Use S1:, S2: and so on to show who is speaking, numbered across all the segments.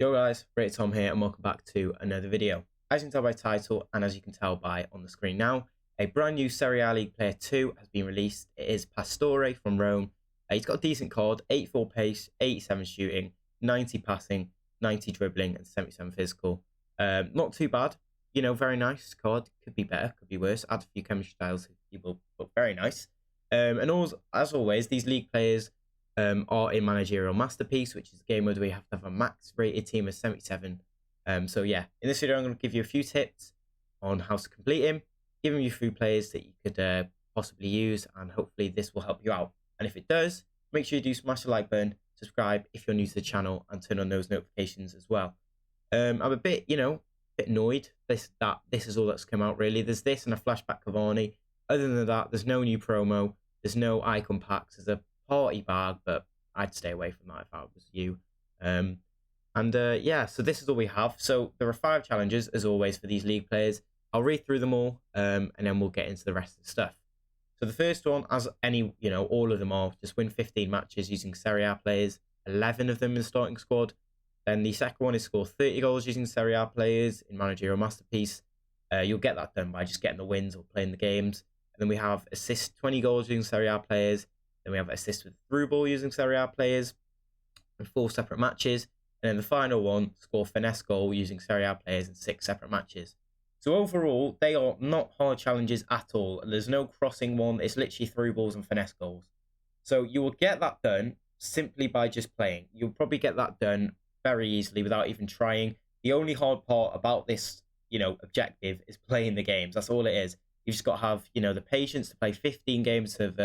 S1: Yo guys, Great Tom here and welcome back to another video. As you can tell by title and as you can tell by on the screen now, a brand new Serie A League Player 2 has been released. It is Pastore from Rome. He's got a decent card, 84 pace, 87 shooting, 90 passing, 90 dribbling and 77 physical. Not too bad, very nice card. Could be better, could be worse. Add a few chemistry styles, he will look very nice. And also, as always, these league players are a managerial masterpiece, which is a game mode where you have to have a max rated team of 77. So yeah, in this video I'm going to give you a few tips on how to complete him, giving you a few players that you could possibly use, and hopefully this will help you out. And if it does, make sure you do smash the like button, subscribe if you're new to the channel, and turn on those notifications as well. I'm a bit, bit annoyed that this is all that's come out really. There's this and a flashback Cavani. Other than that, there's no new promo, there's no icon packs, there's a party bag, but I'd stay away from that if I was you. Yeah, so this is all we have. So there are 5 challenges as always for these league players. I'll read through them all, and then we'll get into the rest of the stuff. So the first one, as all of them are, just win 15 matches using Serie A players, 11 of them in the starting squad. Then the second one is score 30 goals using Serie A players in Managerial Masterpiece. You'll get that done by just getting the wins or playing the games. And then we have assist 20 goals using Serie A players. Then we have assist with through ball using Serie A players in 4 separate matches. And then the final one, score finesse goal using Serie A players in 6 separate matches. So overall, they are not hard challenges at all. There's no crossing one. It's literally through balls and finesse goals. So you will get that done simply by just playing. You'll probably get that done very easily without even trying. The only hard part about this, objective is playing the games. That's all it is. You've just got to have, the patience to play 15 games of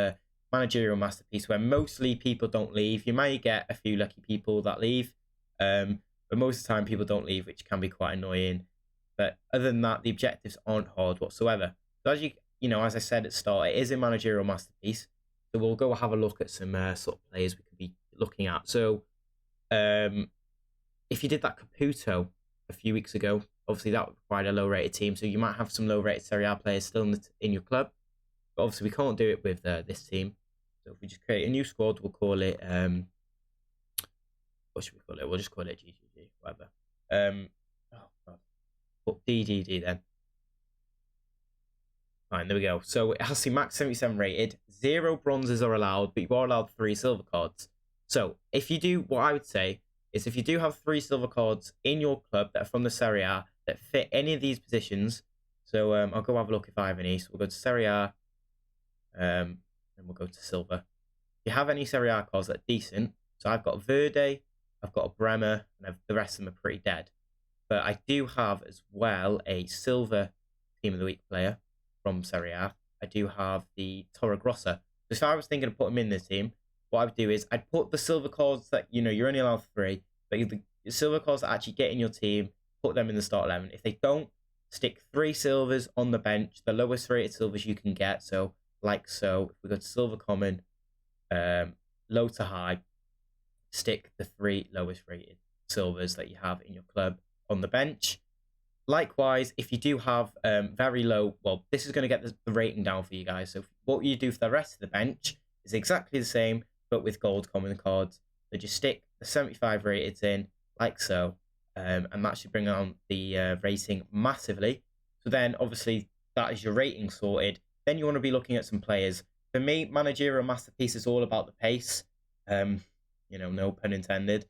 S1: Managerial Masterpiece where mostly people don't leave. You may get a few lucky people that leave, but most of the time people don't leave, which can be quite annoying. But other than that, the objectives aren't hard whatsoever. So as as I said at the start, it is a Managerial Masterpiece. So we'll go have a look at some sort of players we could be looking at. So if you did that Caputo a few weeks ago, obviously that would require a low-rated team. So you might have some low-rated Serie A players still in your club. But obviously we can't do it with this team. So if we just create a new squad, we'll call it, what should we call it? We'll just call it GGG, whatever. Oh, God. Put DDD then. Fine, there we go. So it has to be max 77 rated. 0 bronzes are allowed, but you are allowed 3 silver cards. So if you do, what I would say is if you do have 3 silver cards in your club that are from the Serie A that fit any of these positions, so I'll go have a look if I have any. So we'll go to Serie A. And we'll go to silver. If you have any Serie A cards that are decent, so I've got Verde, I've got a Bremer, and the rest of them are pretty dead. But I do have as well a silver Team of the Week player from Serie A. I do have the Torregrossa. So if I was thinking of putting him in this team, what I would do is I'd put the silver cards that, you're only allowed 3, but the silver cards that actually get in your team, put them in the start 11. If they don't, stick 3 silvers on the bench, the lowest rated silvers you can get. So like so, if we go to silver common, low to high, stick the 3 lowest rated silvers that you have in your club on the bench. Likewise, if you do have very low, well, this is going to get the rating down for you guys. So what you do for the rest of the bench is exactly the same, but with gold common cards. So just stick the 75 rated in, like so, and that should bring down the rating massively. So then, obviously, that is your rating sorted. Then you want to be looking at some players. For me, Managerial Masterpiece is all about the pace. No pun intended.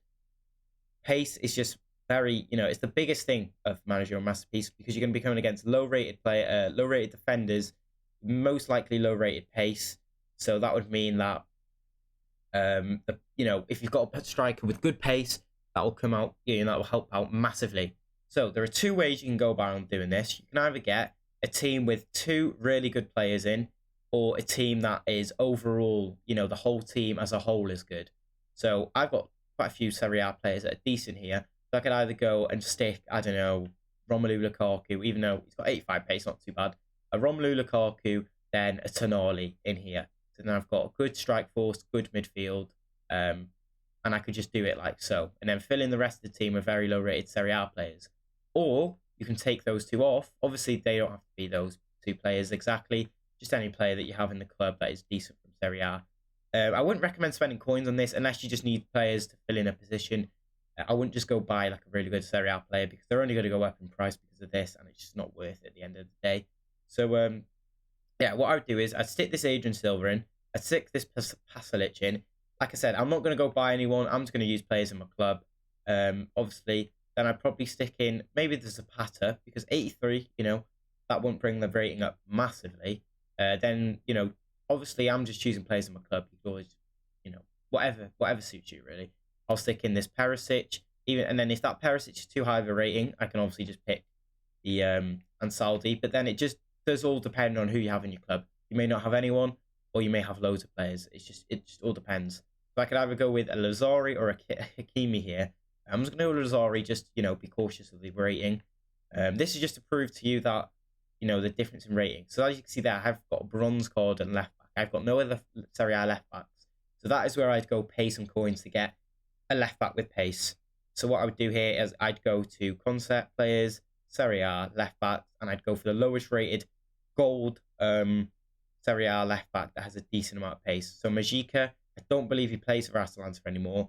S1: Pace is just very, it's the biggest thing of Managerial Masterpiece because you're going to be coming against low-rated defenders, most likely low-rated pace. So that would mean that, if you've got a striker with good pace, that will come out, that will help out massively. So there are 2 ways you can go about doing this. You can either get a team with 2 really good players in, or a team that is overall, the whole team as a whole is good. So I've got quite a few Serie A players that are decent here. So I could either go and stick, I don't know, Romelu Lukaku, even though he's got 85 pace, not too bad. A Romelu Lukaku, then a Tonali in here. So then I've got a good strike force, good midfield, and I could just do it like so. And then fill in the rest of the team with very low rated Serie A players. Or you can take those 2 off. Obviously, they don't have to be those 2 players exactly. Just any player that you have in the club that is decent from Serie A. I wouldn't recommend spending coins on this unless you just need players to fill in a position. I wouldn't just go buy like a really good Serie A player because they're only going to go up in price because of this, and it's just not worth it at the end of the day. So yeah, what I would do is I'd stick this Adrian Silva in, I'd stick this Pasalic in. Like I said, I'm not going to go buy anyone. I'm just going to use players in my club. Obviously, then I'd probably stick in maybe the Zapata because 83, that won't bring the rating up massively. Then, obviously I'm just choosing players in my club. You can always, whatever suits you really. I'll stick in this Perisic, and then if that Perisic is too high of a rating, I can obviously just pick the Ansaldi. But then it just does all depend on who you have in your club. You may not have anyone, or you may have loads of players. It just all depends. So I could either go with a Lazari or a Hakimi here. I'm just going to go with Lazari, just be cautious of the rating. This is just to prove to you that the difference in rating. So as you can see there, I've got a bronze card and left back. I've got no other Serie A left backs. So that is where I'd go pay some coins to get a left back with pace. So what I would do here is I'd go to concept players, Serie A left backs, and I'd go for the lowest rated gold Serie A left back that has a decent amount of pace. So Majica, I don't believe he plays for Atalanta anymore.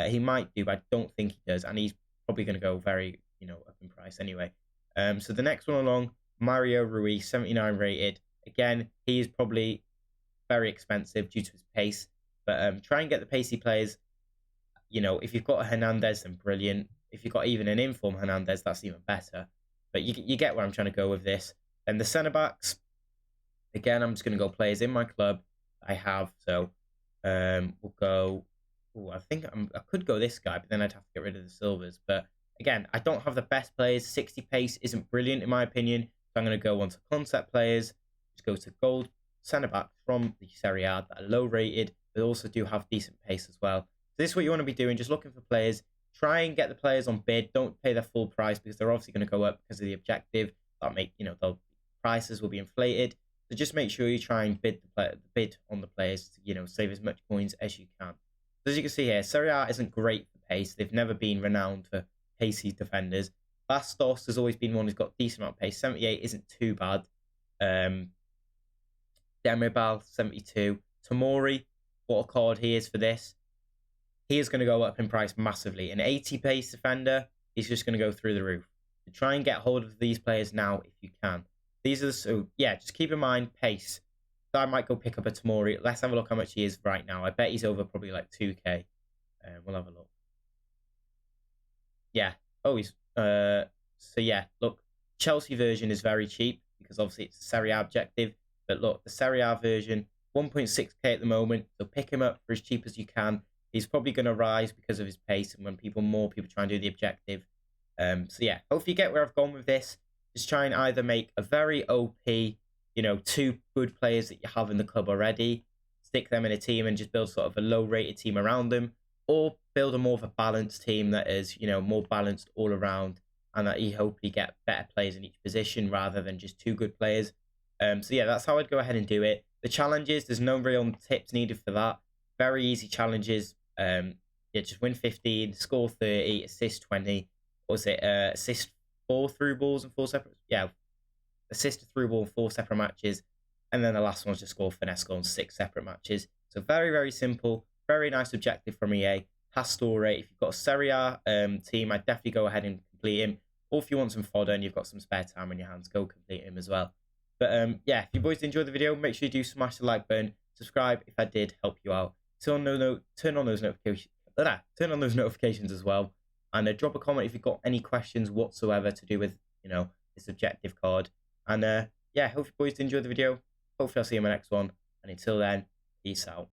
S1: He might do, but I don't think he does, and he's probably going to go very up in price anyway. So the next one along, Mario Rui, 79 rated. Again, he is probably very expensive due to his pace, but try and get the pacey players. If you've got a Hernandez, then brilliant. If you've got even an inform Hernandez, that's even better. But you get where I'm trying to go with this. Then the centre backs, again, I'm just going to go players in my club I have. So we'll go. I think I could go this guy, but then I'd have to get rid of the silvers. But again, I don't have the best players. 60 pace isn't brilliant in my opinion. So I'm going to go on to concept players. Just go to gold centre back from the Serie A that are low rated, but also do have decent pace as well. So this is what you want to be doing. Just looking for players. Try and get the players on bid. Don't pay their full price because they're obviously going to go up because of the objective. That make the prices will be inflated. So just make sure you try and bid on the players to save as much coins as you can. So as you can see here, Serie A isn't great for pace. They've never been renowned for pacey defenders. Bastos has always been one who's got decent amount of pace. 78 isn't too bad. Demirbal, 72. Tomori, what a card he is for this. He is going to go up in price massively. An 80 pace defender is just going to go through the roof. So try and get hold of these players now if you can. Just keep in mind pace. So I might go pick up a Tomori. Let's have a look how much he is right now. I bet he's over probably like 2k. We'll have a look. Yeah. Oh, he's so yeah, look, Chelsea version is very cheap because obviously it's a Serie A objective. But look, the Serie A version, 1.6k at the moment. So pick him up for as cheap as you can. He's probably going to rise because of his pace and when more people try and do the objective. So yeah, hopefully you get where I've gone with this. Just try and either make a very OP, two good players that you have in the club already, stick them in a team and just build sort of a low-rated team around them, or build a more of a balanced team that is, more balanced all around, and that you hopefully get better players in each position rather than just two good players. So yeah, that's how I'd go ahead and do it. The challenges, there's no real tips needed for that. Very easy challenges. Just win 15, score 30, assist 20. What was it? Assist 4 through balls and 4 separate. Yeah, assist a through ball in 4 separate matches, and then the last one's just score finesse goal in 6 separate matches. So very, very simple. Very nice objective from EA. Pastore. If you've got a Serie A team, I'd definitely go ahead and complete him. Or if you want some fodder and you've got some spare time on your hands, go complete him as well. But yeah, if you boys enjoyed the video, make sure you do smash the like button. Subscribe if I did help you out. Turn on those notifications as well. And drop a comment if you've got any questions whatsoever to do with, this objective card. And yeah, hope you boys enjoyed the video. Hopefully I'll see you in my next one. And until then, peace out.